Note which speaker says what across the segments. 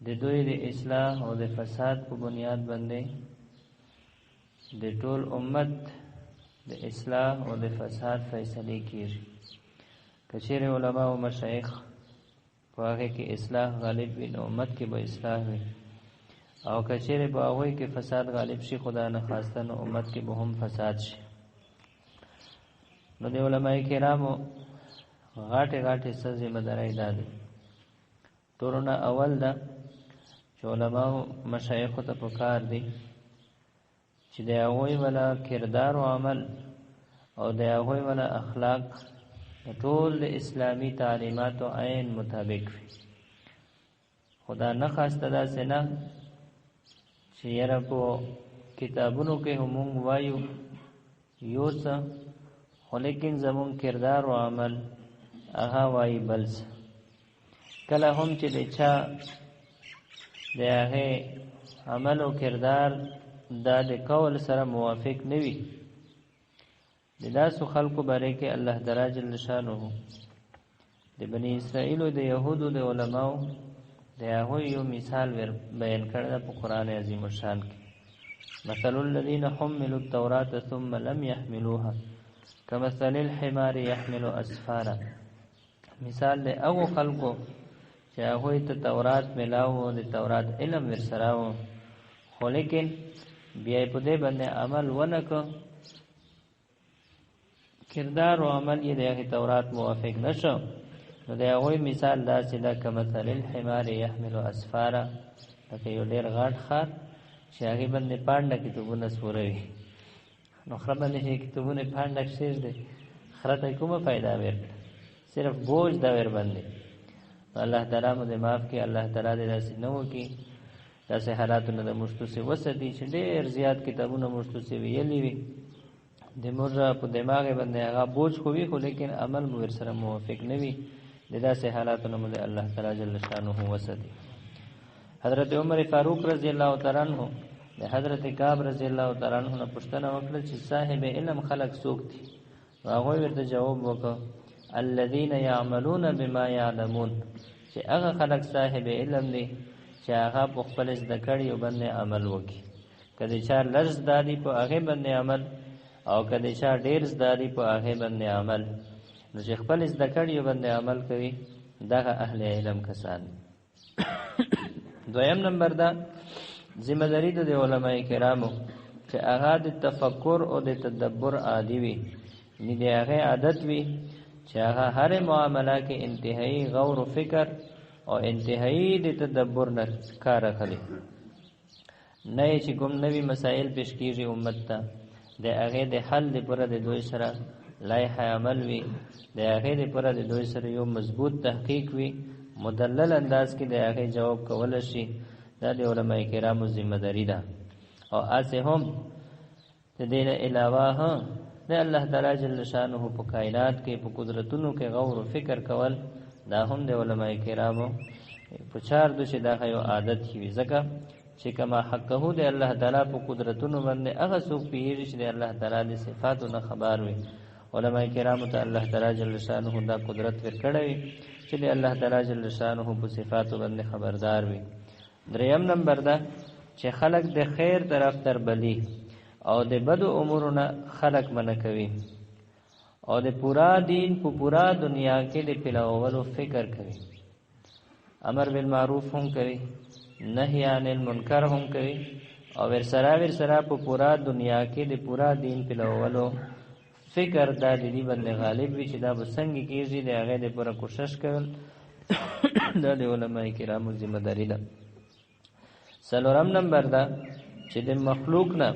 Speaker 1: د دوی د اصلاح او د فساد په بنیاد باندې د ټول امت د اصلاح او د فساد فیصله کیږي. کچیر علماء او مشایخ په هغه کې اصلاح غالب وي نو امت کې به اصلاح وي، او کچیر په هغه کې فساد غالب شي خدا نه خواسته نو امت کې به هم فساد شي. نو د علماء کرامو غاټه غاټه څه ذمہ داری ده. تورونه اول ده چې علماء مشایخ ته پکار دي چې د هغوی ولا کردار او عمل او د هغوی ولا اخلاق ټول د اسلامی تعلیماتو عین مطابق وي. خدا نه خواسته داسې نه چې یاره په کتابونو کې هم وایو یو څه خو لیکن زمون کردار او عمل هغه وایي بل څه. کله هم چې د چا د هغه عمل او کردار دا د قول سره موافق نه وي، د داسو خلکو باره کې الله تعالی جل شانه د بنی اسرائیل او د يهودو د علماو د هغه یو مثال بیان کړی په قران عظیم الشان کې. مثل الذين حملوا التوراة ثم لم يحملوها كمثل الحمار يحمل اسفارا. مثال د هغه خلکو چې هغه ته تورات ملاو او د تورات علم ورسراو خو لیکن بیا په دې باندې عمل ونکړ، کردار او عمل یې د تورات موافق نشو، نو د هغه مثال دا چې دا کمثل الحمار يحمل اسفارا، لکه یو ډیر غاټ خار چې هغه باندې پاڼه کتابونه سپوروي. نو خره باندې چې کتابونه پاڼه شیر دي خره ته کومه फायदा ورته، صرف بوج دا ور باندې. الله تعالی مو دې معاف کړي، الله تعالی دې داسې نه وکړي داسې حالاتونه د مشتو سي وسدي چې ډېر زیات کتابونه مشتو سي ویلي وي د مرزا په دماغ باندې هغه بوج خو وي خو لیکن عمل مو ور سره موافق نه وي. د داسې حالاتونه مو الله تعالی جل شانه وسدي. حضرت عمر فاروق رضی الله تعالی عنہ د حضرت کعب رضی الله تعالی عنہ نه پوښتنه وکړه چې صاحب علم خلق څوک دي؟ هغه ورته جواب وکړ الذين يعملون بما يعلمون، چې هغه خلق صاحب علم دي چې هغه په خپل زده کړي او باندې عمل وکړي. کله چې لږ دادی په هغه باندې عمل او کله چې ډیر زداري په هغه باندې عمل، نو چې خپل زده کړي او باندې عمل کوي دغه اهل علم کسان. دویم نمبر دا ذمہ داری د علماء کرامو چې هغه د تفکر او د تدبر عادي وي، نه د هغه عادت وي چې هغه هر معاملې کې انتهایی غور او فکر او انتهایی د تدبر نه کار اخلي. نه چې کوم نوی مسائل پیش کیږي امت ته د هغه د حل لپاره د دوی سره لایحه عمل وي، د هغه لپاره د دوی سره یو مضبوط تحقیق وي، مدلل انداز کې د هغه جواب کول شي. دا د علماء کرامو ذمہ داری ده. او اسه هم د دې علاوه د الله تعالی جل شانه په کائنات کې په قدرتونو کې غور او فکر کول دا هم د علماء کرامو په چار د شه دا یو عادت وي. ځکه چې کما حقه د الله تعالی په قدرتونو باندې هغه څوک پیږي چې د الله تعالی د صفاتو نه خبر وي. علماء کرامو ته الله تعالی جل شانه دا قدرت ورکړي چې د الله تعالی جل شانه په صفاتو باندې خبردار وي. دریم نمبر دا چې خلق د خیر طرف تر بلی او د بد امورونه خلق منع کوي او د پورا دین په پورا دنیا کې د پلاوولو فکر کوي. امر بالمعروف هم کوي، نهی عن المنکر هم کوي او ورسره په پورا دنیا کې د پورا دین پلاوولو فکر دا د دې باندې غالب وي چې دا بسنګ کیږي د هغه د پوره کوشش کول دا د علماء کرامو ذمہ داری ده. څلورم نمبر دا چې د مخلوق نه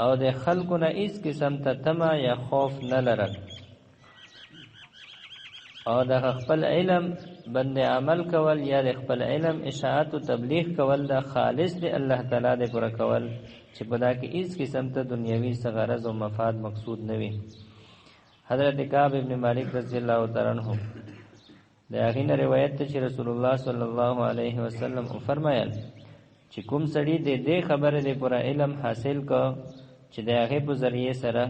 Speaker 1: او د خلقو نه هیڅ قسم ته طمع یا خوف نه لرل او د خپل علم باندې عمل کول یا د خپل علم اشاعت او تبلیغ کول دا خالص دی الله تعالی دې پر کول چې په دا کې هیڅ قسم ته دنیوي غرض او مفاد مقصود نه وي. حضرت کعب ابن مالک رضی الله تعالی عنہ دا غینه روایت ته چې رسول الله صلی الله علیه وسلم فرمایل چې کوم سړی دې خبره دې پر علم حاصل کو چې د هغه په ذریعه سره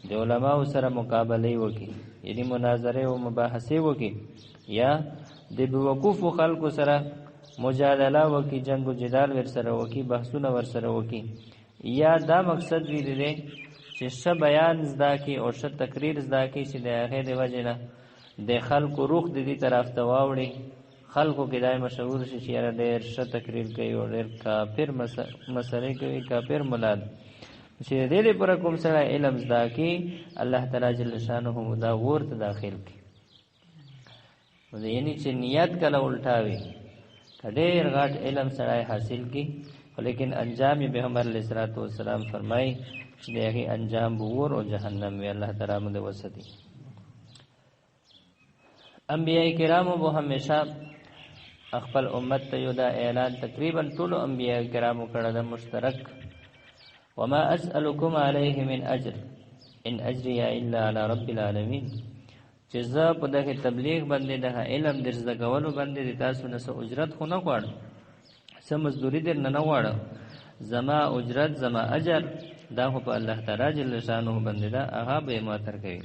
Speaker 1: د علماو سره مقابله وکي، یعنی مناظره او مباحثه وکي، یا د بیوقوف خلکو سره مجادله وکي جنگ او جدال ور سره وکي بحثونه ور سره وکي یا دا مقصد وی دی چې څه بیان زدا کی او څه تقریر زدا کی چې د هغه د وجنه د خلکو روح د دې طرف ته واوړي خلکو کې دای مشهور شي چې ډېر څه تقریر کوي او ډېر کافر مسله کوي کافر ملاد چې دې لپاره کوم سره علم زدا کی الله تعالی جل شانه دا ور ته داخل کی یعنی چې نیت کله الټاوي ډېر غټ علم سره حاصل کی لیکن انجام پیغمبر علیہ الصلوۃ والسلام فرمای چې دغه انجام بور او جهنم وی الله تعالی موږ وسدي انبیاء کرام وو همیشه خپل امت ته یو دا اعلان تقریبا ټول انبیاء کرام کړه د مشترک وما اسالکم علیه من اجر ان اجری الا علی رب العالمین چې زه په دغه تبلیغ باندې د علم درس د کولو باندې تاسو نه څه اجرت خو نه غواړم څه مزدوری در نه غواړم زما اجرت زما اجر دا خو په الله تعالی جل شانه باندې دا هغه به ماتر کوي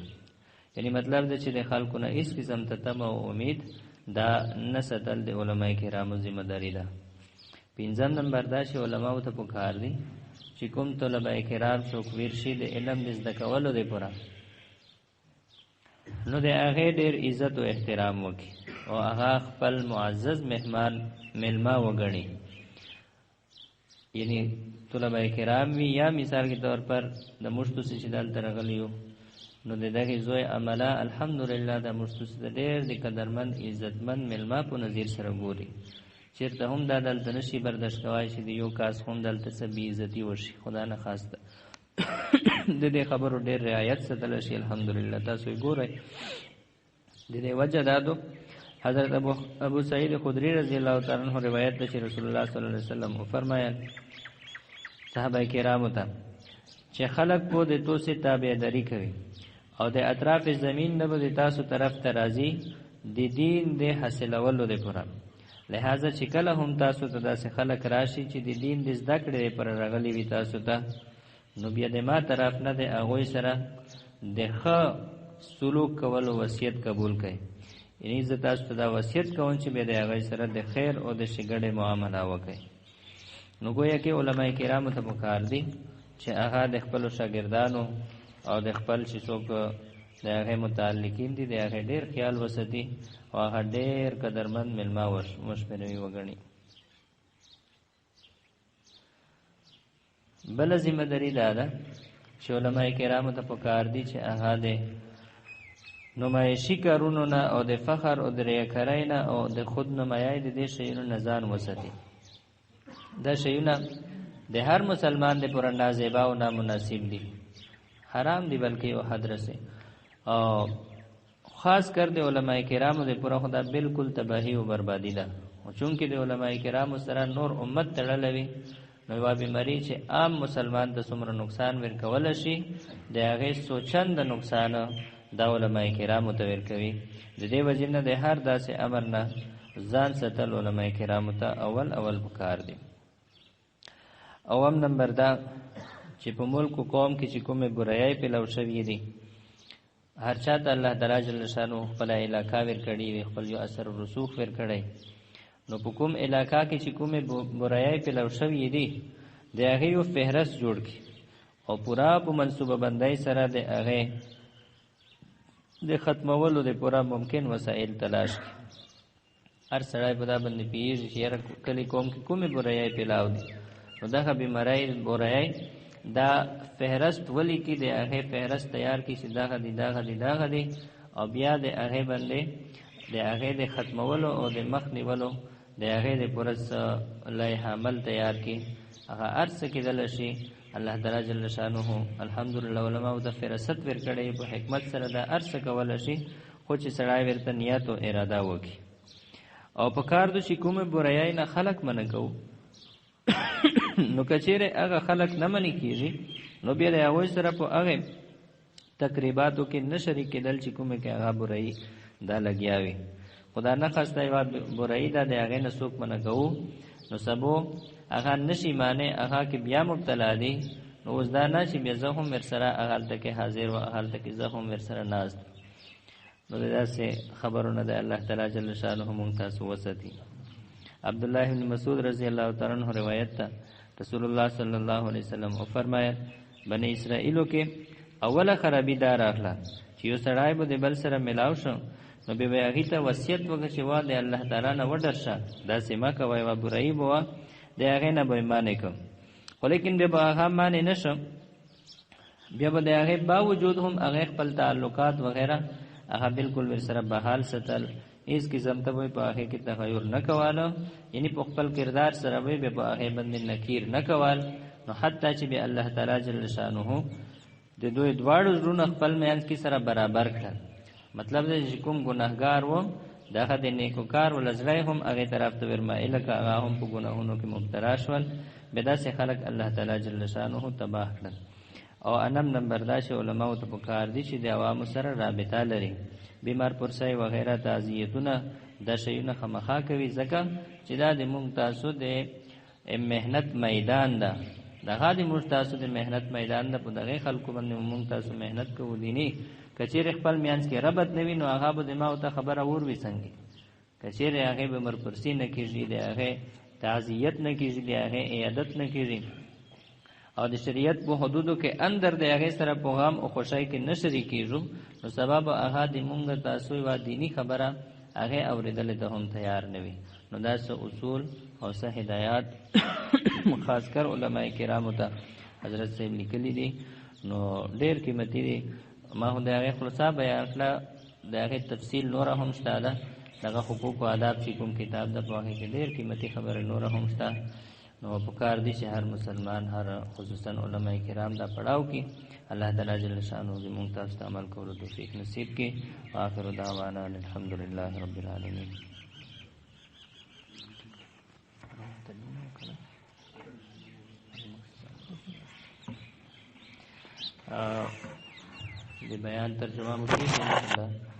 Speaker 1: یعنی مطلب دا چې د خلکو نه هیڅ قسم ته تمه او امید دا نسدل د علماء کرامو ذمہ داری ده پنځم نمبر دا چې علماء ته پکار دي چې کوم طلبه کرام څوک ورشي د علم د زده کولو لپاره نو د هغه ډیر عزت او احترام وکي او هغه خپل معزز مهمان ملما وګڼي یعنی طلبه کرام وی یا مثال کے طور پر د مشتو چې دال ترغلیو نو دغه زوی عمله الحمدلله د مشتو ډیر د قدرمن عزتمن ملما په نظر سره ګوري چیرته هم د دلته نشي برداشت کوي چې یو کاس هم دلته سبي عزتي وشي خدا نه خواسته د دې خبرو ډېر رعایت ستل شي الحمدلله تاسو ګورئ د دې وجه دادو حضرت ابو سعید خدری رضی الله تعالی عنہ روایت ده چې رسول الله صلی الله علیه وسلم فرمایل صحابه کرامو ته چې خلق کو د توسه تابعداري کوي او د اطراف زمین نه به تاسو طرف ته راځي د دین د حاصلولو لپاره لہذا چې کله هم تاسو ته داسې خلق راشي چې د دین د زده کړې پر راغلي وي تاسو ته نو بیا د ما طرف نه د هغه سره د ښه سلوک کولو وصیت قبول کړئ یعنی زه تاسو ته دا وصیت کوم چې به د هغه سره د خیر او د شګړې معامله وکړئ نو ګویا کې علما کرام ته پکار دي چې هغه د خپل شاګردانو او د خپل چې څوک د هغه متعلقین دي د هغه ډیر خیال وساتي او هغه ډیر قدرمن ملما مشمنوي وګڼي بل ذمہ داری دا ده چې علما کرام ته پکار دي چې هغه د نمایشي کارونو نه او د فخر او د ریاکارۍ نه او د خود نمایۍ د دې شیونو نه ځان وساتي دا شیونه د هر مسلمان د پر نازیبا او نامناسب دي حرام دي بلکې او حد رسه او خاص کر د علما کرامو د پر خدا بالکل تباہی او بربادی ده او چونکه د علما کرامو سره نور امت تړلوي نو وا بیماری چې عام مسلمان ته څومره نقصان ورکول شي د هغه سوچند نقصان دا علما کرامو ته ورکوي د دې وجنه د هر داسې امر نه ځان ستل علما کرامو ته اول پکار دي اوم نمبر دا چې په ملک قوم کې چې کومه برایي په لور شوی دي هر چاته الله تعالی جل شانو خپل علاقہ ور کړی وي خپل یو اثر رسوخ ور کړی نو په کوم علاقہ کې چې کومه برایي په لور شوی دي د هغه یو فهرست جوړ کی او پورا په منسوبه بندۍ سره د هغه د ختمولو د پورا ممکن وسایل تلاش کی هر سړی په دا باندې پیږي چې کلی قوم کې کومه برایي په لاو دي نو دا بیماری برایي دا فهرست ولی کی د هغه فهرست تیار کی چې دا غدي او بیا د هغه باندې د هغه د ختمولو او د مخ نیولو د هغه د پرس لایحه عمل تیار کی هغه ارس کېدل شي الله تعالی جل شانه الحمدلله علماء د فهرست ور کړی په حکمت سره د ارس کول شي خو چې سړی ورته نیت او اراده وکي او په کار د شي کومه برایي نه خلق منکو نو کچېره هغه خلق نه منی کیږي نو بیا د هغه سره په هغه تقریباتو کې نشری کېدل چې کومه کې هغه برایي دا لګیاوي خدا نه خواسته یو برایي دا د هغه نسوک منکو نو سبو هغه نشي معنی هغه کې بیا مبتلا دي نو اوس دا نه چې بیا زه هم ورسره هغه تک حاضر او هغه تک زه هم ورسره ناز نو دا سه خبرونه د الله تعالی جل شانه مونږ تاسو وساتي عبد الله بن مسعود رضی الله تعالی عنہ روایت تا رسول الله صلی الله علیه وسلم او فرمایا بنی اسرائیلو کې اوله خرابي دار اخلا چې یو سړی به د بل سره ملاو شو نو به هغه ته وصیت وکړي چې وا د الله تعالی نه وډرشه دا سیمه کوي وا برای بوا د هغه نه به معنی کو ولیکن به هغه معنی نشو بیا به د هغه باوجود هم هغه خپل تعلقات وغیرہ هغه بالکل ور سره بحال ستل اس قسم ته په هغه کې تغیر نه کواله یعنی په خپل کردار سره به په هغه باندې نکیر نه کول نو حتی چې به الله تعالی جل شانه د دوی دواړو زړونه خپل میانس کې سره برابر کړل مطلب دې چې کوم ګناهګار و دغه د نیکوکار ولزړی هم هغه طرف ته ورمایل کا هغه هم په ګناهونو کې مبتلا شول بدا سه خلق الله تعالی جل شانه تباہ کړل او انم نمبر دا چې علماء ته پکار دي چې د عوامو سره رابطه لري بیمار پرسای وغیرہ تعزیتونه د شیونه خمخا کوي ځکه چې دا د مونږ تاسو د مهنت میدان ده دغه د مونږ تاسو د مهنت میدان ده په دغه خلکو باندې مونږ تاسو مهنت کوو دیني کچیر خپل میانس کې ربط نوي نو هغه به دماغ ته خبره ور وسنګي کچیر هغه به مر پرسی نه کیږي د هغه تعزیت نه کیږي د هغه عیادت نه کیږي او د شریعت په حدودو کې اندر د هغه سره پیغام او خوشای کې نشری کیږي نو سبب هغه د مونږ تاسو و دینی خبره هغه اوریدل ته هم تیار نه وي نو دا اصول او هدایات خاص کر علماء کرامو ته حضرت صاحب لیکلي دي نو ډېر قیمتي دي ما هو د هغه خلاصه بیان کړه د هغه تفصیل نور هم شته دغه حقوق او آداب چې کوم کتاب د په هغه کې ډېر قیمتي خبره نور هم شته نو پکار دي چې هر مسلمان هر خصوصا علماء کرام دا پڑھاو کی الله تعالی جل شانه دې مونږ تاسو ته عمل کولو توفیق نصیب کړي واخر دعوانا الحمدلله رب العالمین د بیان ترجمه مو کړئ